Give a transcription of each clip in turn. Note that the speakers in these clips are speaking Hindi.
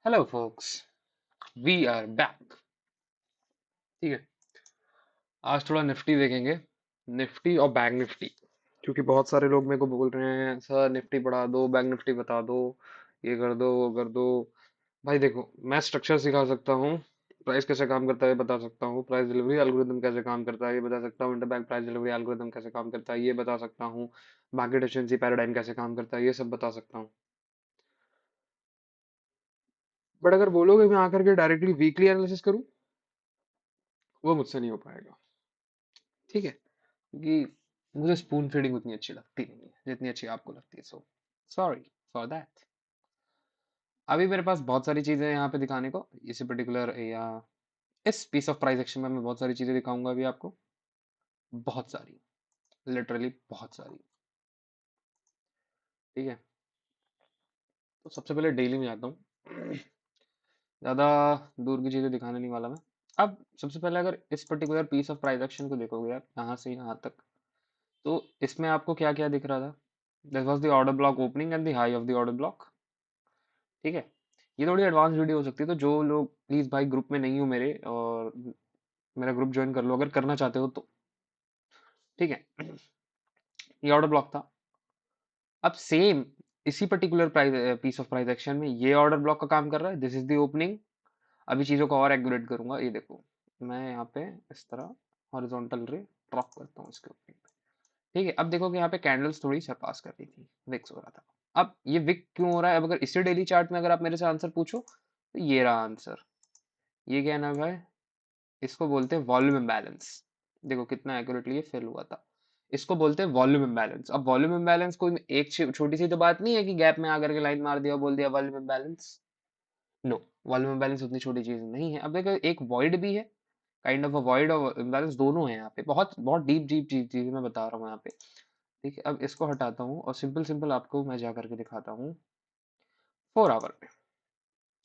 Hello folks, we are back. ठीक है। आज थोड़ा निफ्टी देखेंगे, निफ्टी और बैंक निफ्टी। क्योंकि बहुत सारे लोग मेरे को बोल रहे हैं सर निफ्टी बढ़ा दो, बैंक निफ्टी बता दो, ये कर दो वो कर दो। भाई देखो, मैं स्ट्रक्चर सिखा सकता हूँ, प्राइस कैसे काम करता है ये बता सकता हूँ, प्राइस डिलीवरी एल्गोरिदम कैसे काम करता है ये बता सकता हूँ, इंटरबैंक प्राइस डिलीवरी एल्गोरिदम कैसे काम करता है ये बता सकता हूँ, मार्केट एफिशिएंसी पैराडाइम कैसे काम करता है ये सब बता सकता हूँ। बट अगर बोलोगे मैं आकर के डायरेक्टली वीकली एनालिसिस करूँ, वो मुझसे नहीं हो पाएगा। ठीक है, क्योंकि मुझे स्पून फीडिंग उतनी अच्छी लगती नहीं है जितनी अच्छी आपको लगती है। So sorry for that. अभी मेरे पास बहुत सारी चीजें हैं यहाँ पे दिखाने को, इसी पर्टिकुलर या इस पीस ऑफ प्राइस एक्शन में मैं बहुत सारी चीजें दिखाऊंगा अभी आपको। बहुत सारी, लिटरली बहुत सारी। ठीक है, तो सबसे पहले डेली में जाता हूँ। ज्यादा दूर की चीजें दिखाने नहीं वाला मैं। अब सबसे पहले अगर इस particular piece of price action को देखोगे आप यहाँ से यहाँ तक, तो इसमें आपको क्या क्या दिख रहा था? This was the order block opening and the high of the order block. ठीक है, ये थोड़ी एडवांस वीडियो हो सकती है, तो जो लोग प्लीज भाई ग्रुप में नहीं हो मेरे, और मेरा ग्रुप ज्वाइन कर लो अगर करना चाहते हो तो। ठीक है, ये ऑर्डर ब्लॉक था। अब सेम इसी particular price piece of price action में ये ऑर्डर ब्लॉक का काम कर रहा है, दिस इज द ओपनिंग। अभी चीजों को और एक्यूरेट करूंगा, ये देखो, मैं यहाँ पे इस तरह हॉरिजॉन्टल रे ड्रॉप करता हूँ इसके ऊपर। ठीक है, अब देखो कि यहाँ पे कैंडल्स थोड़ी सरपास कर रही थी, विक्स हो रहा था। अब ये विक क्यों हो रहा है? अब अगर इसी डेली चार्ट में अगर आप मेरे से आंसर पूछो तो ये रहा आंसर। ये क्या नाम है? इसको बोलते हैं वॉल्यूम इम्बैलेंस। देखो कितना एक्यूरेटली ये फिल हुआ था। इसको बोलते हैं वॉल्यूम इम्बैलेंस। अब वॉल्यूम इम्बैलेंस कोई एक छोटी सी तो बात नहीं है कि गैप में आकर के लाइन मार दिया और बोल दिया volume imbalance. No, volume imbalance उतनी छोटी चीज नहीं है। अब देखो एक वॉइड भी है, काइंड ऑफ अ वॉइड और इम्बैलेंस दोनों है यहाँ पे। बहुत बहुत डीप डीप चीज मैं बता रहा हूँ यहाँ पे। ठीक है, अब इसको हटाता हूँ और सिंपल सिंपल आपको मैं जा करके दिखाता हूँ 4 आवर में।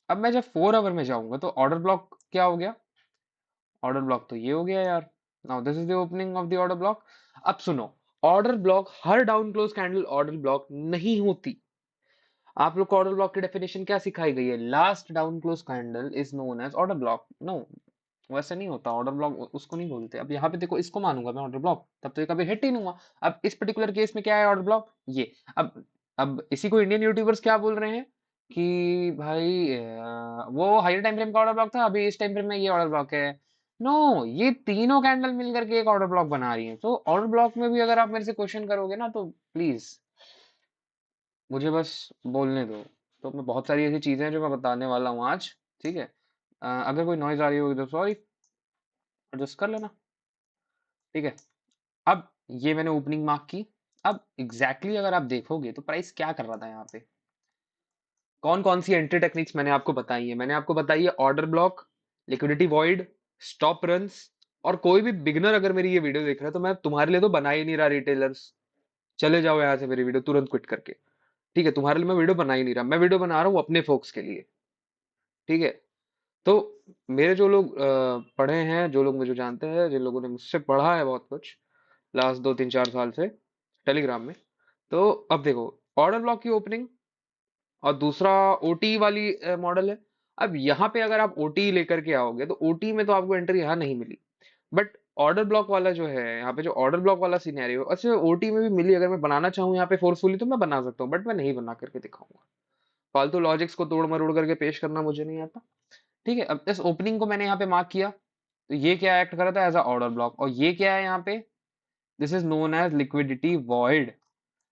अब मैं जब 4 आवर में जाऊंगा तो ऑर्डर ब्लॉक क्या हो गया? ऑर्डर ब्लॉक तो ये हो गया यार। Now this is the opening of the order block. अब सुनो, order block her down close candle order block नहीं होती। आप लोग को ऑर्डर ब्लॉक की डेफिनेशन क्या सिखाई गई है? Last down close candle is known as order block. No, वैसे नहीं होता। ऑर्डर ब्लॉक उसको नहीं बोलते। अब यहाँ पे देखो, इसको मानूंगा मैं ऑर्डर ब्लॉक, तब तो ये कभी हिट ही नहीं हुआ। अब इस पर्टिकुलर केस में क्या है ऑर्डर ब्लॉक? ये। अब इसी को इंडियन यूट्यूबर्स क्या बोल रहे हैं कि भाई वो हायर टाइम फ्रेम का ऑर्डर ब्लॉक था, अभी इस टाइम फ्रेम में ये ऑर्डर ब्लॉक है। नो, ये तीनों कैंडल मिल करके एक ऑर्डर ब्लॉक बना रही है। तो ऑर्डर ब्लॉक में भी अगर आप मेरे से क्वेश्चन करोगे ना, तो प्लीज मुझे बस बोलने दो। तो मैं बहुत सारी ऐसी चीजें हैं जो मैं बताने वाला हूँ आज। ठीक है, अगर कोई नॉइज आ रही होगी तो सॉरी, एडजस्ट कर लेना। ठीक है, अब ये मैंने ओपनिंग मार्क की। अब एग्जैक्टली अगर आप देखोगे तो प्राइस क्या कर रहा था यहाँ पे? कौन कौन सी एंट्री टेक्निक्स मैंने आपको बताई है? मैंने आपको बताई है order block, liquidity void, stop runs. और कोई भी बिगनर अगर मेरी ये वीडियो देख रहा है तो मैं तुम्हारे लिए तो बना ही नहीं रहा रिटेलर्स। चले जाओ यहाँ से मेरी वीडियो तुरंत क्विट करके। ठीक है, तुम्हारे लिए मैं वीडियो बना ही नहीं रहा, मैं वीडियो बना रहा हूँ अपने फोक्स के लिए। ठीक है, तो मेरे जो लोग पढ़े हैं, जो लोग मुझे जानते हैं, जिन लोगों ने मुझसे पढ़ा है बहुत कुछ लास्ट 2 3 4 साल से टेलीग्राम में, तो अब देखो, ऑर्डर ब्लॉक की ओपनिंग और दूसरा ओटी वाली मॉडल है। अब यहाँ पे अगर आप ओटी लेकर के आओगे तो ओटी में तो आपको एंट्री यहाँ नहीं मिली, बट ऑर्डर ब्लॉक वाला जो है यहाँ पे, जो ऑर्डर ब्लॉक वाला सिनेरियो, अच्छा ओटी में भी मिली। अगर मैं बनाना चाहूँ यहाँ पे फोर्सफुली तो मैं बना सकता हूँ, बट मैं नहीं बना करके दिखाऊंगा। फालतू लॉजिक्स को तोड़ मरोड़ करके पेश करना मुझे नहीं आता। ठीक है, अब इस ओपनिंग को मैंने यहाँ पे मार्क किया, तो ये क्या एक्ट कर रहा था? As a order block. और ये क्या है यहाँ पे? This is known as liquidity void.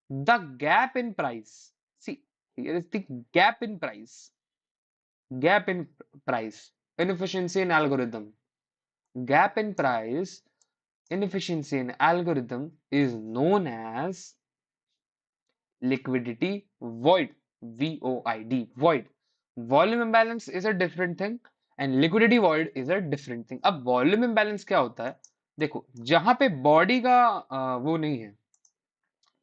The gap in price, see, here is the gap in price, gap in price, inefficiency in algorithm. Gap in price, inefficiency in algorithm is known as liquidity void. VOID, void. Volume imbalance is a different thing and liquidity void is a different thing. अब volume imbalance क्या होता है? देखो, जहां पे बॉडी का वो नहीं है,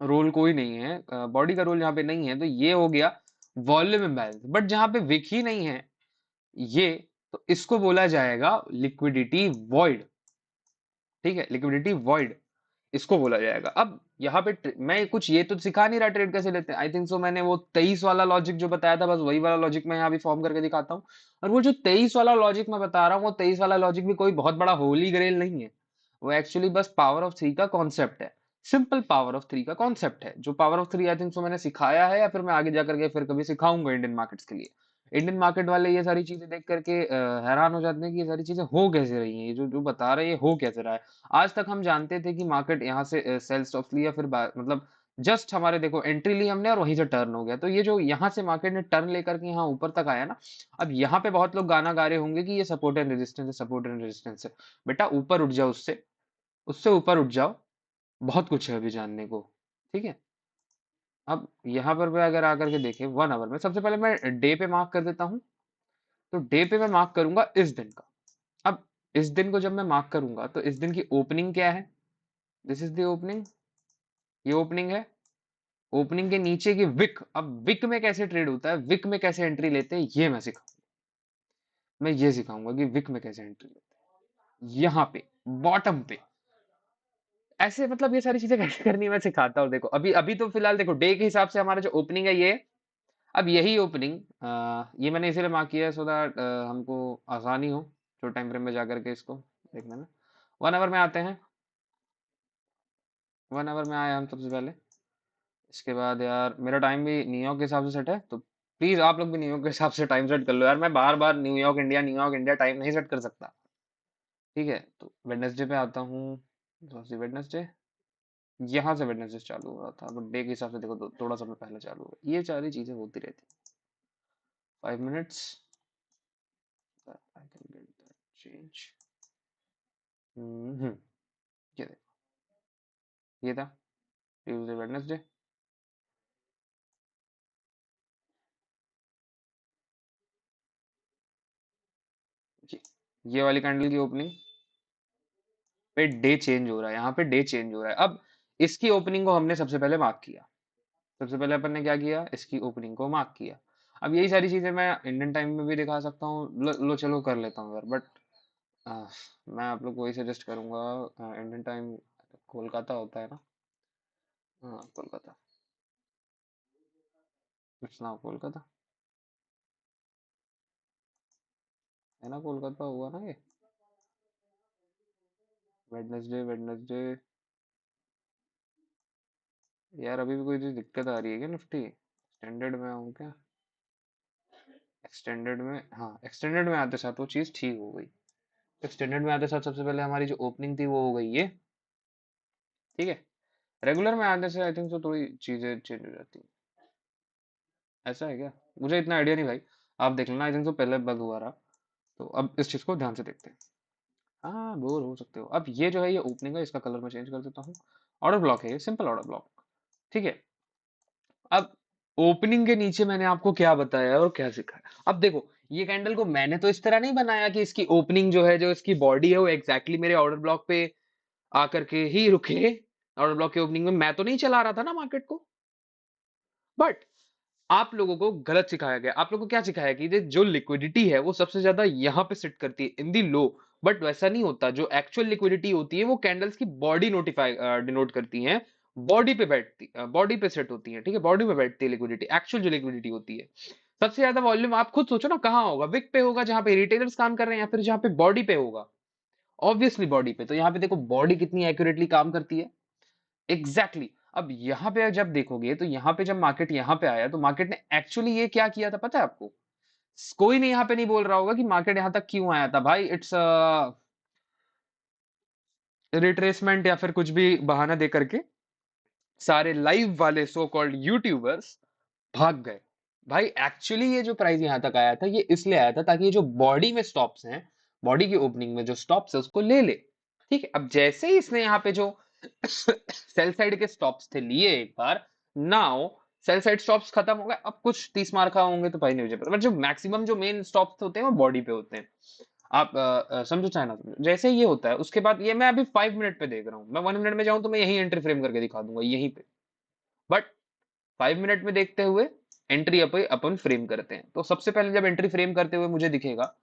रोल कोई नहीं है, बॉडी का रोल यहाँ पे नहीं है, तो ये हो गया वॉल्यूम इम्बैलेंस। बट जहां पे विक ही नहीं है ये, तो इसको बोला जाएगा लिक्विडिटी वॉइड। ठीक है, लिक्विडिटी वॉइड इसको बोला जाएगा। अब यहाँ पे मैं कुछ ये तो सिखा नहीं रहा ट्रेड कैसे लेते हैं। आई थिंक सो मैंने वो 23 वाला लॉजिक जो बताया था, बस वही वाला लॉजिक मैं यहाँ भी फॉर्म करके दिखाता हूँ। और वो जो 23 वाला लॉजिक मैं बता रहा हूँ, वो 23 वाला लॉजिक भी कोई बहुत बड़ा होली ग्रेल नहीं है। वो एक्चुअली बस पावर ऑफ थ्री का कॉन्सेप्ट है। सिंपल पावर ऑफ थ्री का कॉन्सेप्ट है, जो power of three I think so मैंने सिखाया है, या फिर मैं आगे जाकर के फिर कभी सिखाऊंगा इंडियन मार्केट्स के लिए। इंडियन मार्केट वाले ये सारी चीजें देख करके हैरान हो जाते हैं कि ये सारी चीजें हो कैसे रही हैं, ये जो जो बता रहे हैं ये हो कैसे रहा है। आज तक हम जानते थे कि मार्केट यहाँ से सेल स्टॉप्स लिया, फिर मतलब जस्ट हमारे देखो एंट्री ली हमने और वहीं से टर्न हो गया। तो ये जो यहाँ से मार्केट ने टर्न लेकर के यहाँ ऊपर तक आया ना, अब यहाँ पे बहुत लोग गाना गा रहे होंगे कि ये सपोर्ट एंड रेजिस्टेंस है, सपोर्ट एंड रेजिस्टेंस है। बेटा ऊपर उठ जाओ, उससे उससे ऊपर उठ जाओ, बहुत कुछ है अभी जानने को। ठीक है। अब यहाँ पर भी अगर आकर के देखें 1 आवर में, सबसे पहले मैं डे पे मार्क कर देता हूँ। तो डे पे मैं मार्क करूंगा इस दिन का। अब इस दिन को जब मैं मार्क करूंगा तो इस दिन की ओपनिंग क्या है, दिस इज द ओपनिंग, ये ओपनिंग है। ओपनिंग के नीचे की विक, अब विक में कैसे ट्रेड होता है, विक में कैसे एंट्री लेते हैं, ये मैं सिखाऊंगा। मैं ये सिखाऊंगा कि विक में कैसे एंट्री लेते हैं, यहाँ पे बॉटम पे ऐसे, मतलब ये सारी चीजें कैसे करनी है मैं सिखाता हूँ। देखो अभी अभी तो फिलहाल देखो डे के हिसाब से हमारा जो ओपनिंग है ये। अब यही ओपनिंग ये मैंने इसीलिए मार्क किया है सो दैट हमको आसानी हो जो टाइम फ्रेम में जाकर के इसको देखने में। 1 आवर में आते हैं। 1 आवर में आए हम सबसे पहले। इसके बाद यार मेरा टाइम भी न्यूयॉर्क के हिसाब से सेट है, तो प्लीज आप लोग भी न्यूयॉर्क के हिसाब से टाइम सेट कर लो यार। मैं बार बार न्यूयॉर्क इंडिया टाइम नहीं सेट कर सकता। ठीक है, तो वेडनेसडे पे आता हूँ। वेडनेसडे, यहाँ से वेडनेसडे चालू हो रहा था, बट डे के हिसाब से देखो तो थोड़ा समय पहले चालू हुआ। ये सारी चीजें होती रहती हैं। 5 minutes, I can get that change. Hmm, ये देखो, ये था ट्यूसडे वेडनेसडे। जी, ये वाली कैंडल की ओपनिंग पे डे चेंज हो रहा है, यहाँ पे डे चेंज हो रहा है। अब इसकी ओपनिंग को हमने सबसे पहले मार्क किया। सबसे पहले अपन ने क्या किया, इसकी ओपनिंग को मार्क किया। अब यही सारी चीजें मैं इंडियन टाइम में भी दिखा सकता हूँ। लो चलो कर लेता हूँ यार, बट मैं आप लोग को वही सजेस्ट करूंगा। इंडियन टाइम कोलकाता होता है ना, हाँ कोलकाता, इट्स नाउ कोलकाता, है ना, कोलकाता हुआ ना ये। वेडनेसडे वेडनेसडे, यार अभी भी कोई चीज दिक्कत आ रही है क्या, निफ्टी एक्सटेंडेड में आऊँ क्या, एक्सटेंडेड में, हाँ एक्सटेंडेड में आते साथ वो चीज ठीक हो गई। एक्सटेंडेड में आते साथ सबसे पहले हमारी जो ओपनिंग थी वो हो गई ये। ठीक है। रेगुलर में आने से आई थिंक तो थोड़ी चीजें चेंज हो जाती है। ऐसा है क्या, मुझे इतना आइडिया नहीं भाई। आप देख लेना, आई थिंक तो पहले बग हुआ रहा। तो अब इस चीज को ध्यान से देखते हैं। हाँ बोर हो सकते हो। अब ये जो है ये ओपनिंग है, इसका कलर मैं चेंज कर देता हूँ। ऑर्डर ब्लॉक है ये, सिंपल ऑर्डर ब्लॉक। ठीक है। अब ओपनिंग के नीचे मैंने आपको क्या बताया और क्या सिखाया। अब देखो ये कैंडल को मैंने तो इस तरह नहीं बनाया कि इसकी ओपनिंग जो है, जो इसकी बॉडी है, वो एग्जैक्टली मेरे ऑर्डर ब्लॉक पे आकर के ही रुके। ऑर्डर ब्लॉक के ओपनिंग में मैं तो नहीं चला रहा था ना मार्केट को, बट आप लोगों को गलत सिखाया गया। आप लोगों को क्या सिखाया कि ये जो लिक्विडिटी है वो सबसे ज्यादा यहाँ पे सेट करती है इन दी लो। बट वैसा नहीं होता। जो एक्चुअल लिक्विडिटी होती है वो कैंडल्स की बॉडी नोटिफाई डिनोट करती है। बॉडी पे बैठती, बॉडी पे सेट होती है। ठीक है, बॉडी पे बैठती है लिक्विडिटी, एक्चुअल जो लिक्विडिटी होती है। सबसे ज्यादा वॉल्यूम आप खुद सोचो ना कहाँ होगा, विक पे होगा जहां पे रिटेलर्स काम कर रहे हैं, या फिर जहां पे बॉडी पे होगा। ऑब्वियसली बॉडी पे। तो यहाँ पे देखो बॉडी कितनी एक्यूरेटली काम करती है। Exactly exactly। अब यहाँ पे जब देखोगे तो यहाँ पे जब मार्केट यहाँ पे आया तो मार्केट ने एक्चुअली ये क्या किया था पता है आपको। कोई नहीं यहाँ पे नहीं बोल रहा होगा कि मार्केट यहाँ तक क्यों आया था भाई। इट्स रिट्रेसमेंट या फिर कुछ भी बहाना दे करके सारे लाइव वाले सो कॉल्ड यूट्यूबर्स भाग गए। भाई एक्चुअली ये जो प्राइस यहाँ तक आया था ये इसलिए आया था ताकि ये जो बॉडी में स्टॉप्स हैं, बॉडी की ओपनिंग में जो स्टॉप्स है उसको ले ले। ठीक है। अब जैसे ही इसने यहाँ पे जो सेल साइड के स्टॉप्स थे लिए एक बार, नाउ सेल साइड स्टॉप्स खत्म हो गए। अब कुछ 30 मार खा होंगे तो भाई नहीं मुझे पता, बट जो मैक्सिमम जो मेन स्टॉप्स होते हैं वो बॉडी पे होते हैं। आप समझो चाहे ना समझो, जैसे ये होता है उसके बाद ये मैं अभी 5 मिनट पे देख रहा हूँ। मैं 1 मिनट में जाऊं तो मैं यही एंट्री फ्रेम करके दिखा दूंगा यहीं पे। बट 5 मिनट में देखते हुए एंट्री अपन फ्रेम करते हैं। तो सबसे पहले जब एंट्री फ्रेम करते हुए मुझे दिखेगा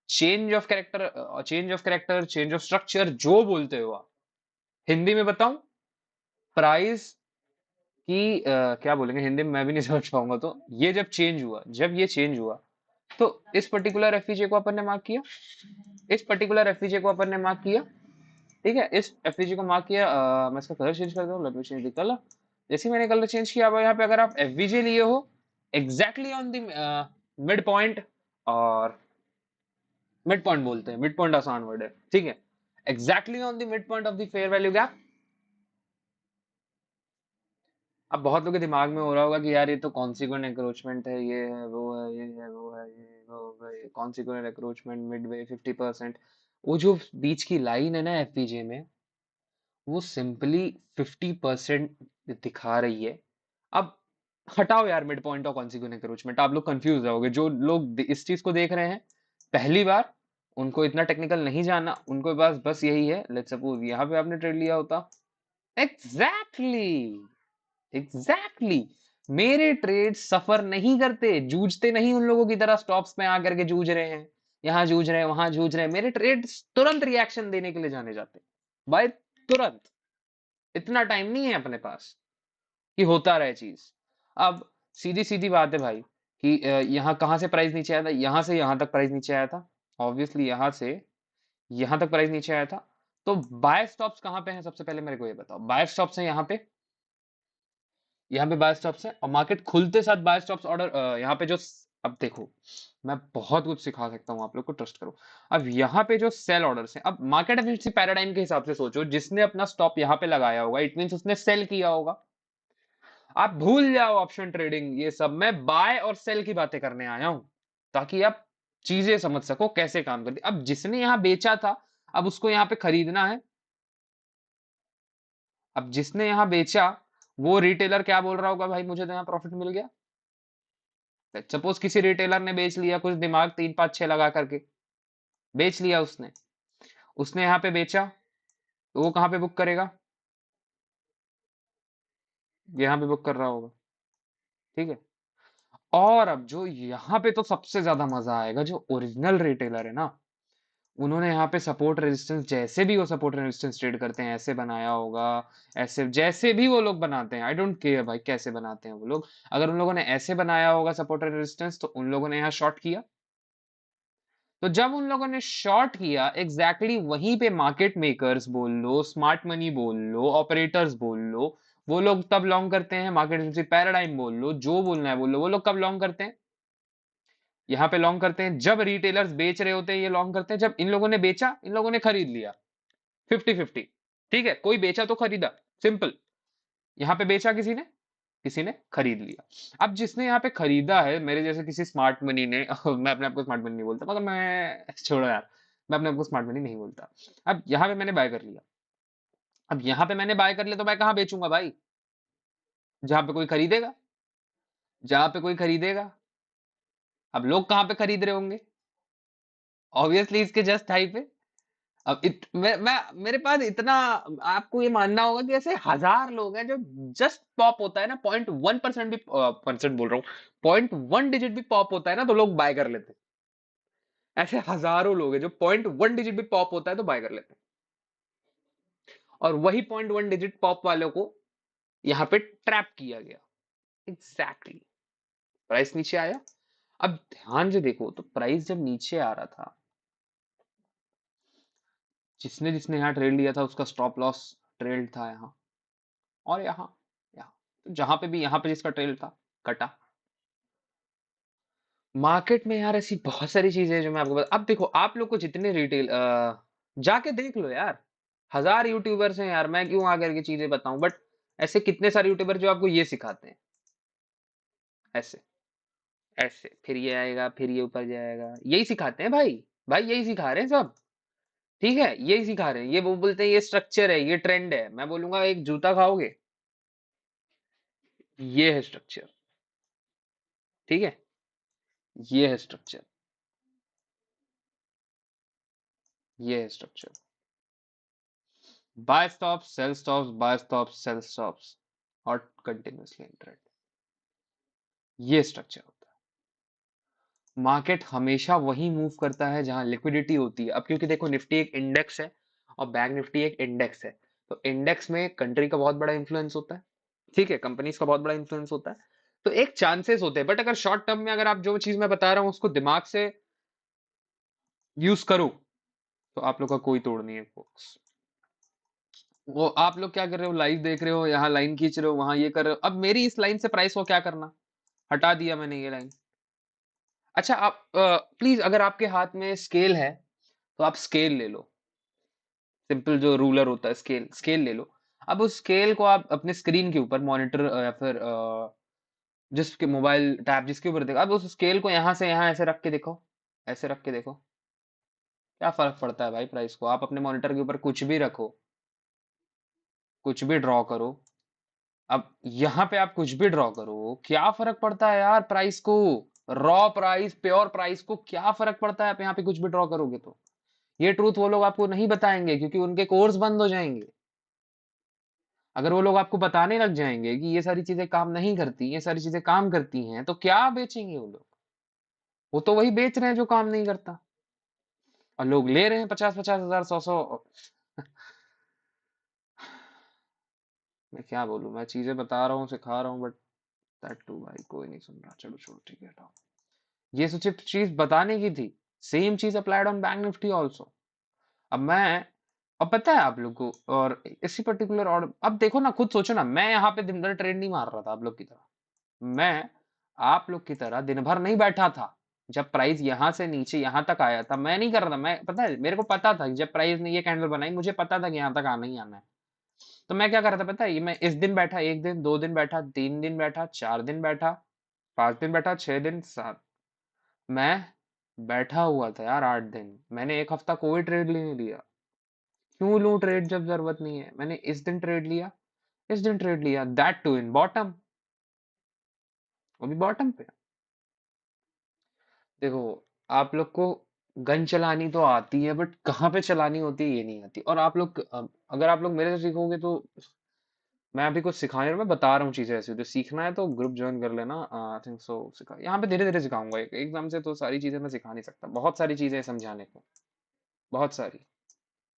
change of character, change of character, change of structure, जो बोलते हो आप, हिंदी में बताऊं, प्राइस की क्या बोलेंगे हिंदी में, मैं भी नहीं समझ पाऊंगा। तो ये जब चेंज हुआ, जब ये चेंज हुआ, तो इस पर्टिकुलर एफईजे को अपन ने मार्क किया, इस पर्टिकुलर एफईजे को अपन ने मार्क किया। ठीक है, इस एफईजे को मार्क किया। मैं इसका कलर चेंज कर दूं, let me change the colour. जैसे ही मैंने कलर चेंज किया, अब यहाँ पे अगर आप एफवीजे लिए हो exactly on the mid point, और मिड पॉइंट बोलते हैं, मिड पॉइंट आसान वर्ड है, ठीक है, exactly on the mid point of the fair value gap. अब बहुत लोगों के दिमाग में हो रहा होगा कि यार ये तो कॉन्सिक्वेंट एंक्रोचमेंट है, ये है वो है, ये है वो है, ये है, वो है, कॉन्सिक्वेंट एंक्रोचमेंट मिडवे 50%। वो जो बीच की लाइन है ना एफपीजे में, वो सिंपली 50% दिखा रही है। अब हटाओ यार मिड पॉइंट और कॉन्सिक्वेंट एंक्रोचमेंट, आप लोग कंफ्यूज रहोगे। जो लोग इस चीज को देख रहे हैं पहली बार, उनको इतना टेक्निकल नहीं जानना, उनको पास बस यही है, लेट्स सपोज यहाँ पे आपने ट्रेड लिया होता। Exactly, exactly. मेरे ट्रेड सफर नहीं करते, जूझते नहीं उन लोगों की तरह स्टॉप्स में आकर के जूझ रहे हैं, यहाँ जूझ रहे हैं, वहां जूझ रहे हैं। मेरे ट्रेड तुरंत रिएक्शन देने के लिए जाने जाते हैं भाई, तुरंत। इतना टाइम नहीं है अपने पास कि होता रहे चीज। अब सीधी सीधी बात है भाई कि यहाँ कहाँ से प्राइस नीचे आया था, यहाँ से यहाँ तक प्राइस नीचे आया था, ऑब्वियसली यहाँ से यहाँ तक प्राइस नीचे आया था। तो बाय स्टॉप्स कहाँ पे हैं, सबसे पहले मेरे को ये बताओ। बाय स्टॉप्स हैं यहाँ पे, यहाँ पे बाय स्टॉप्स है, और मार्केट खुलते साथ बाय स्टॉप्स ऑर्डर यहाँ पे जो अब देखो, मैं बहुत कुछ सिखा सकता हूँ आप लोग को, ट्रस्ट करो। अब यहाँ पे जो सेल ऑर्डर्स हैं, अब मार्केट एफिशिएंसी पैराडाइम के हिसाब से सोचो, जिसने अपना स्टॉप यहाँ पे लगाया होगा, इट मींस उसने सेल किया होगा। आप भूल जाओ ऑप्शन ट्रेडिंग ये सब, मैं बाय और सेल की बातें करने आया हूं, ताकि आप चीजें समझ सको कैसे काम करती। अब जिसने यहां बेचा था, अब उसको यहां पे खरीदना है। अब जिसने यहां बेचा, वो रिटेलर क्या बोल रहा होगा, भाई मुझे तो यहाँ प्रॉफिट मिल गया। सपोज किसी रिटेलर ने बेच लिया, कुछ दिमाग 3 5 6 लगा करके बेच लिया उसने, उसने यहाँ पे बेचा, तो वो कहाँ पे बुक करेगा, यहाँ पे बुक कर रहा होगा। ठीक है, और अब जो यहाँ पे तो सबसे ज्यादा मजा आएगा, जो ओरिजिनल रिटेलर है ना, उन्होंने यहाँ पे सपोर्ट रेजिस्टेंस, जैसे भी वो सपोर्ट रेजिस्टेंस ट्रेड करते हैं, ऐसे बनाया होगा, ऐसे जैसे भी वो लोग बनाते हैं, आई डोंट केयर भाई कैसे बनाते हैं वो लोग। अगर उन लोगों ने ऐसे बनाया होगा सपोर्ट रेजिस्टेंस, तो उन लोगों ने यहाँ शॉर्ट किया। तो जब उन लोगों ने शॉर्ट किया, एग्जैक्टली वहीं पे मार्केट मेकर्स बोल लो, स्मार्ट मनी बोल लो, ऑपरेटर्स बोल लो, वो लोग तब लॉन्ग करते हैं, मार्केट पैराडाइम बोल लो, जो बोलना है बोल लो, वो लोग कब लॉन्ग करते हैं, यहाँ पे लॉन्ग करते हैं जब रिटेलर्स बेच रहे होते हैं, ये लॉन्ग करते हैं जब इन लोगों ने बेचा, इन लोगों ने खरीद लिया। 50-50। ठीक है, कोई बेचा तो खरीदा, सिंपल। यहाँ पे बेचा किसी ने, किसी ने खरीद लिया। अब जिसने यहाँ पे खरीदा है, मेरे जैसे किसी स्मार्ट मनी ने मैं अपने आप को स्मार्ट मनी नहीं बोलता, मगर मैं छोड़ो यार, मैं अपने आप को स्मार्ट मनी नहीं बोलता। अब यहाँ पे मैंने बाय कर लिया, अब यहाँ पे मैंने बाय कर लिया, तो मैं कहाँ बेचूंगा भाई, जहां पे कोई खरीदेगा, जहां पे कोई खरीदेगा। अब लोग कहाँ पे खरीद रहे होंगे, ऑब्वियसली इसके जस्ट हाई पे। अब मैं मेरे पास इतना, आपको ये मानना होगा कि ऐसे हजार लोग हैं जो जस्ट पॉप होता है ना, 0.1% भी, परसेंट बोल रहा हूँ, 0.1 डिजिट भी पॉप होता है ना, तो लोग बाय कर लेते हैं। ऐसे हजारों लोग हैं जो 0.1 डिजिट भी पॉप होता है तो बाय कर लेते हैं, और वही 0.1 डिजिट पॉप वालों को यहाँ पे ट्रैप किया गया। एग्जैक्टली, प्राइस नीचे आया। अब ध्यान से देखो, तो प्राइस जब नीचे आ रहा था, जिसने जिसने यहाँ ट्रेड लिया था, उसका स्टॉप लॉस ट्रेड था यहाँ, और यहाँ तो जहां पे भी, यहाँ पे जिसका ट्रेल था, कटा। मार्केट में यार ऐसी बहुत सारी चीजें हैं जो मैं आपको बता, अब देखो आप लोग को जितने रिटेल जाके देख लो यार, हजार यूट्यूबर्स हैं यार, मैं क्यों आकर के चीजें बताऊं, बट ऐसे कितने सारे यूट्यूबर जो आपको ये सिखाते हैं, ऐसे ऐसे, फिर ये आएगा, फिर ये ऊपर जाएगा, यही सिखाते हैं भाई। भाई यही सिखा रहे हैं सब, ठीक है, यही सिखा रहे हैं। ये वो बोलते हैं ये स्ट्रक्चर है, ये ट्रेंड है, मैं बोलूंगा एक जूता खाओगे, ये है स्ट्रक्चर। ठीक है, ये है स्ट्रक्चर, ये है structure. Buy stops, sell stops, buy stops, sell stops, और कंटिन्यूअसली इन ट्रेंड, ये स्ट्रक्चर होता है। मार्केट हमेशा वही मूव करता है जहां लिक्विडिटी होती है। अब क्योंकि देखो निफ्टी एक इंडेक्स है और बैंक निफ्टी एक इंडेक्स है, तो इंडेक्स में कंट्री का बहुत बड़ा इन्फ्लुएंस होता है, ठीक है, कंपनीज का बहुत बड़ा इन्फ्लुएंस होता है। तो एक चांसेस होते हैं, बट अगर शॉर्ट टर्म में अगर आप जो चीज मैं बता रहा हूँ उसको दिमाग से यूज करो तो आप लोग का कोई तोड़ नहीं है folks। वो आप लोग क्या कर रहे हो, लाइव देख रहे हो, यहाँ लाइन खींच रहे हो, वहां ये कर रहे हो, अब मेरी इस लाइन से प्राइस को क्या करना, हटा दिया मैंने ये लाइन। अच्छा आप प्लीज अगर आपके हाथ में स्केल है तो आप स्केल ले लो, सिंपल जो रूलर होता है स्केल, स्केल ले लो। अब उस स्केल को आप अपने स्क्रीन के ऊपर मॉनिटर या फिर जिसके मोबाइल टैब जिसके ऊपर देखो, अब उस स्केल को यहाँ से यहाँ ऐसे रख के देखो, ऐसे रख के देखो, क्या फर्क पड़ता है भाई प्राइस को। आप अपने मॉनिटर के ऊपर कुछ भी रखो, कुछ भी ड्रॉ करो, अब यहाँ पे आप कुछ भी ड्रॉ करो, क्या फर्क पड़ता है यार प्राइस को, रॉ प्राइस प्योर प्राइस को क्या फर्क पड़ता है आप यहाँ पे कुछ भी ड्रॉ करोगे तो। ये ट्रूथ वो लोग आपको नहीं बताएंगे क्योंकि उनके कोर्स बंद हो जाएंगे। अगर वो लोग आपको बताने लग जाएंगे कि ये सारी चीजें काम नहीं करती, ये सारी चीजें काम करती हैं, तो क्या बेचेंगे वो लोग। वो तो वही बेच रहे हैं जो काम नहीं करता, और लोग ले रहे हैं 50-50 हजार, 100-100। मैं क्या बोलूं, मैं चीजें बता रहा हूँ सिखा रहा हूँ, बट दैट टू भाई कोई नहीं सुन रहा। चलो छोड़ो ठीक है हटाओ। ये सिर्फ चीज बताने की थी, सेम चीज applied on bank Nifty also. अब मैं, अब पता है आप लोग को, और इसी पर्टिकुलर और अब देखो ना, खुद सोचो ना, मैं यहाँ पे दिन भर ट्रेड नहीं मार रहा था आप लोग की तरह। मैं आप लोग की तरह दिन भर नहीं बैठा था। जब प्राइस यहां से नीचे यहां तक आया था, मैं नहीं कर रहा था, मैं पता है मेरे को पता था कि जब प्राइस ने ये कैंडल बनाई, मुझे पता था कि यहां तक आना ही आना है। तो मैं क्या कर रहा था पता है, ये मैं इस दिन बैठा, एक दिन, 2 दिन बैठा, 3 दिन बैठा, 4 दिन बैठा, 5 दिन बैठा, 6 दिन, 7, मैं बैठा हुआ था यार 8 दिन। मैंने एक हफ्ता कोई ट्रेड नहीं लिया। क्यों लूं ट्रेड जब जरूरत नहीं है। मैंने इस दिन ट्रेड लिया, इस दिन ट्रेड लिया, दैट टू इन बॉटम, वो भी बॉटम पे। देखो आप लोग को गन चलानी तो आती है, बट कहाँ पे चलानी होती है ये नहीं आती। और आप लोग अगर आप लोग मेरे से सीखोगे तो, मैं अभी कुछ सिखाने, मैं बता रहा हूँ चीजें ऐसी, तो सीखना है तो ग्रुप ज्वाइन कर लेना। आई थिंक सो सिखा, यहाँ पे धीरे धीरे सिखाऊंगा, एकदम से तो सारी चीजें मैं सिखा नहीं सकता, बहुत सारी चीजें हैं समझाने को, बहुत सारी।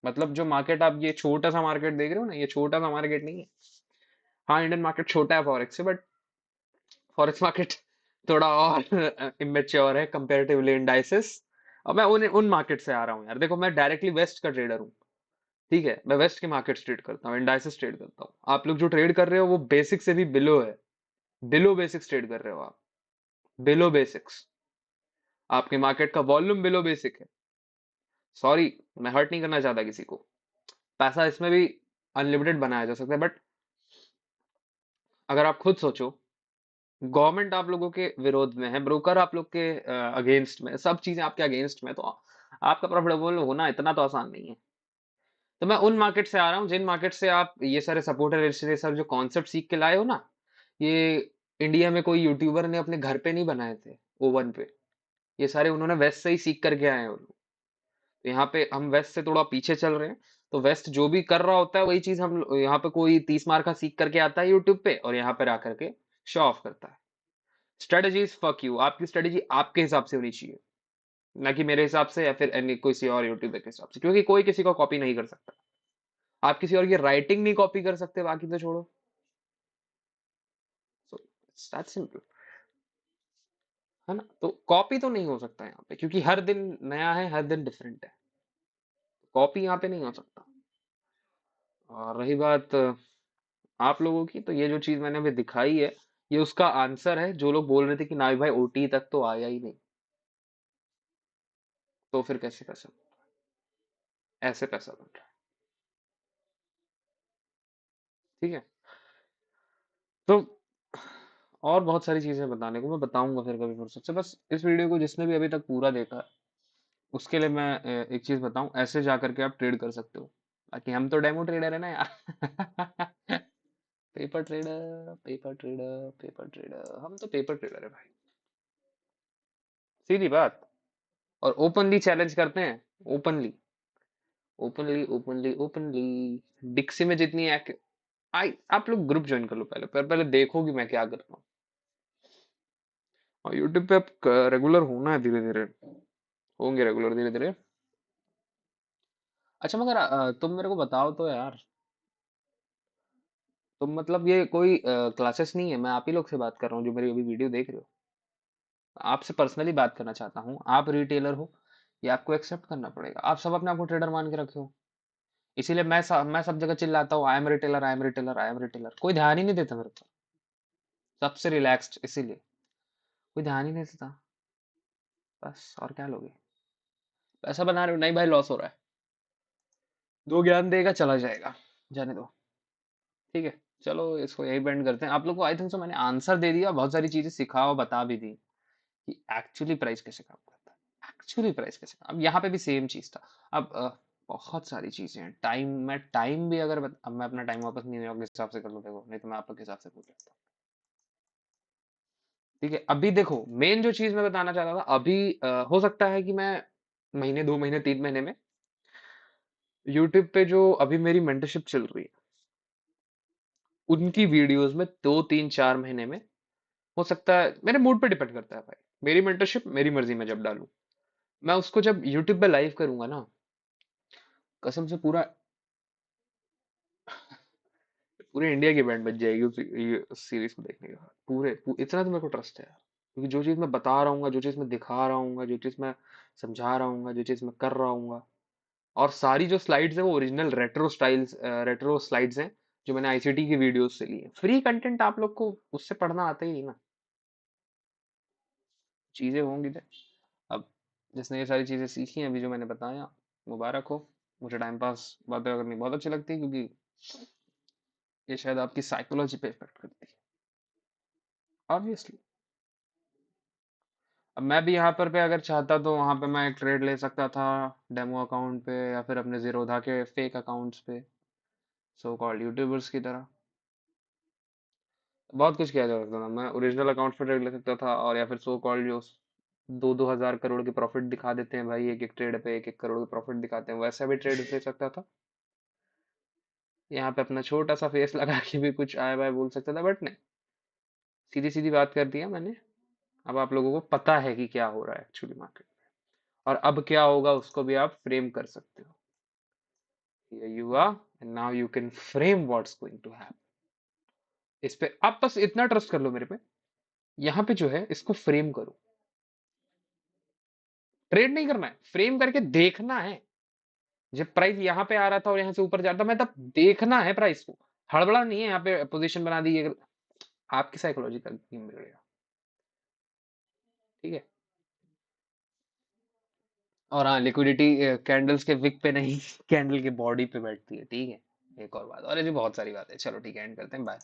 मतलब जो मार्केट आप ये छोटा सा मार्केट देख रहे हो ना, ये छोटा सा मार्केट नहीं है। हाँ इंडियन मार्केट छोटा है फॉरेक्स से, बट फॉरेक्स मार्केट थोड़ा और इमेच्योर है कंपेरेटिवली इंडाइसेस। और मैं उन मार्केट से आ रहा हूँ यार। देखो मैं डायरेक्टली वेस्ट का ट्रेडर हूँ, ठीक है, मैं वेस्ट के मार्केट ट्रेड करता हूँ, इंडाइसेस ट्रेड करता हूँ। आप लोग जो ट्रेड कर रहे हो वो बेसिक से भी बिलो है, बिलो बेसिक्स ट्रेड कर रहे हो आप, बिलो बेसिक्स। आपके मार्केट का वॉल्यूम बिलो बेसिक है। सॉरी, मैं हर्ट नहीं करना चाहता किसी को, पैसा इसमें भी अनलिमिटेड बनाया जा सकता है, बट अगर आप खुद सोचो, गवर्नमेंट आप लोगों के विरोध में है, ब्रोकर आप लोग के अगेंस्ट में, सब चीजें आपके अगेंस्ट में, तो आपका प्रॉफिटेबल होना इतना तो आसान नहीं है। तो मैं उन मार्केट से आ रहा हूँ जिन मार्केट से आप ये सारे सपोर्टर, ये सारे जो कॉन्सेप्ट सीख के लाए हो ना, ये इंडिया में कोई यूट्यूबर ने अपने घर पे नहीं बनाए थे, ओवन पे। ये सारे उन्होंने वेस्ट से ही सीख करके आए हैं वो लोग। तो यहाँ पे हम वेस्ट से थोड़ा पीछे चल रहे हैं। तो वेस्ट जो भी कर रहा होता है वही चीज हम यहाँ पे, कोई 30 मार का सीख करके आता है यूट्यूब पे और यहाँ पे आकर के शो ऑफ करता है। स्ट्रेटजीज फक यू, आपकी स्ट्रेटजी आपके हिसाब से होनी चाहिए, ना कि मेरे हिसाब से या फिर किसी और यूट्यूबर के हिसाब से, क्योंकि कोई किसी को कॉपी नहीं कर सकता। आप किसी और की राइटिंग नहीं कॉपी कर सकते, बाकी तो छोड़ो। सो दैट सिंपल, है ना। तो कॉपी तो नहीं हो सकता यहाँ पे, क्योंकि हर दिन नया है, हर दिन डिफरेंट है। कॉपी यहाँ पे नहीं हो सकता। और रही बात आप लोगों की, तो ये जो चीज मैंने अभी दिखाई है, ये उसका आंसर है। जो लोग बोल रहे थे कि नाई भाई ओटी तक तो आया ही नहीं, तो फिर कैसे पैसा, ऐसे पैसा बन रहा है, ठीक है। तो और बहुत सारी चीजें बताने को, मैं बताऊंगा फिर कभी फुर्सत से। बस इस वीडियो को जिसने भी अभी तक पूरा देखा है, उसके लिए मैं एक चीज बताऊं, ऐसे जा करके आप ट्रेड कर सकते हो। बाकी हम तो डेमो ट्रेडर है ना यार। Paper trader, paper trader, paper trader, हम तो पेपर ट्रेडर है भाई, सीधी बात। और ओपनली चैलेंज करते हैं, ओपनली, ओपनली, ओपनली, ओपनली। डिक्सी में जितनी आई, आप लोग ग्रुप ज्वाइन कर लो पहले, पहले देखो कि मैं क्या करता हूँ। और यूट्यूब पे आप रेगुलर होना है, धीरे धीरे होंगे रेगुलर, धीरे धीरे। अच्छा मगर तुम मेरे को बताओ तो यार, तो मतलब ये कोई क्लासेस नहीं है, मैं आप ही लोग से बात कर रहा हूँ जो मेरी अभी वीडियो देख रहे हो। आपसे पर्सनली बात करना चाहता हूँ, आप रिटेलर हो, ये आपको एक्सेप्ट करना पड़ेगा। आप सब अपने आप को ट्रेडर मान के रखे हो, इसीलिए मैं सब जगह चिल्लाता हूँ, I am retailer, I am retailer, I am retailer. कोई ध्यान ही नहीं देता मेरे पर, सबसे रिलैक्स्ड, इसीलिए कोई ध्यान ही नहीं देता। बस, और क्या लोगे? पैसा बना रहे हो? नहीं भाई, लॉस हो रहा है। दो ज्ञान देगा चला जाएगा, जाने दो। ठीक है, चलो इसको यही बेंड करते हैं। आप लोग को आई थिंक सो मैंने आंसर दे दिया, बहुत सारी चीजें सिखा और बता भी दी कि एक्चुअली प्राइस कैसे काम करता है, एक्चुअली प्राइस कैसे। अब यहाँ पे भी सेम चीज था। अब बहुत सारी चीजें हैं। टाइम भी अगर अब मैं अपना टाइम वापस नहीं के हिसाब से कर लूँ, देखो, नहीं तो मैं आप लोग के हिसाब से पूछ लेता हूँ। ठीक है, अभी देखो, मेन जो चीज मैं बताना चाहता था अभी, हो सकता है कि मैं महीने, 2 महीने, 3 महीने में यूट्यूब पे जो अभी मेरी मेंटरशिप चल रही है उनकी वीडियोस में 2, 3, 4 महीने में, हो सकता है, मेरे मूड पे डिपेंड करता है भाई। मेरी मेंटरशिप मेरी मर्जी में जब डालूं, मैं उसको जब यूट्यूब पे लाइव करूंगा ना, कसम से पूरा पूरे इंडिया की बैंड बज जाएगी उस सीरीज को देखने के बाद। इतना तो मेरे को ट्रस्ट है यार, क्योंकि जो चीज मैं बता रहा हूँ, जो चीज मैं दिखा रहा हूँ, जो चीज मैं समझा रहा हूँ, जो चीज मैं कर रहा हूँ, और सारी जो स्लाइड्स है वो ओरिजिनल रेट्रो स्लाइड्स हैं, जो मैंने आईसीटी की वीडियोस से ली है। फ्री कंटेंट आप लोग को उससे पढ़ना आता ही नहीं ना, चीजें होंगी तो। अब जिसने ये सारी चीजें सीखी हैं अभी जो मैंने बताया, मुबारक हो। मुझे टाइम पास बातें करनी बहुत अच्छी लगती है, क्योंकि ये शायद आपकी साइकोलॉजी पे इफेक्ट करती है, ऑब्वियसली। अब मैं भी यहाँ पर पे अगर चाहता तो वहां पे मैं एक ट्रेड ले सकता था, डेमो अकाउंट पे या फिर अपने जीरोधा के फेक अकाउंट्स पे, सो कॉल्ड यूट्यूबर्स की तरह। बहुत कुछ किया जा सकता था। मैं ओरिजिनल अकाउंट पे ट्रेड ले सकता था, और या फिर सो कॉल्ड जो 2-2 हजार करोड़ की प्रॉफिट दिखा देते हैं भाई, एक एक ट्रेड पे 1-1 करोड़ की प्रॉफिट दिखाते हैं, वैसा भी ट्रेड ले सकता था। यहाँ पे अपना छोटा सा फेस लगा के भी कुछ आए बाय बोल सकता था, बट नहीं, सीधी सीधी बात कर दिया मैंने। अब आप लोगों को पता है कि क्या हो रहा है एक्चुअली मार्केट, और अब क्या होगा उसको भी आप फ्रेम कर सकते हो। Here you are, and now you can frame what's going to happen। इस पे आप बस इतना ट्रस्ट कर लो मेरे पे, यहाँ पे जो है इसको फ्रेम करो। ट्रेड नहीं करना है, फ्रेम करके देखना है। जब प्राइस यहाँ पे आ रहा था और यहाँ से ऊपर जा रहा था, मैं तब देखना है प्राइस को, हड़बड़ा नहीं है। यहाँ पे पोजीशन बना दी, आपकी साइकोलॉजी का गेम बिगड़ेगा। ठीक है, और हाँ, लिक्विडिटी कैंडल्स के विक पे नहीं, कैंडल के बॉडी पे बैठती है। ठीक है, एक और बात, और ये भी बहुत सारी बात है। चलो ठीक है, एंड करते हैं, बाय।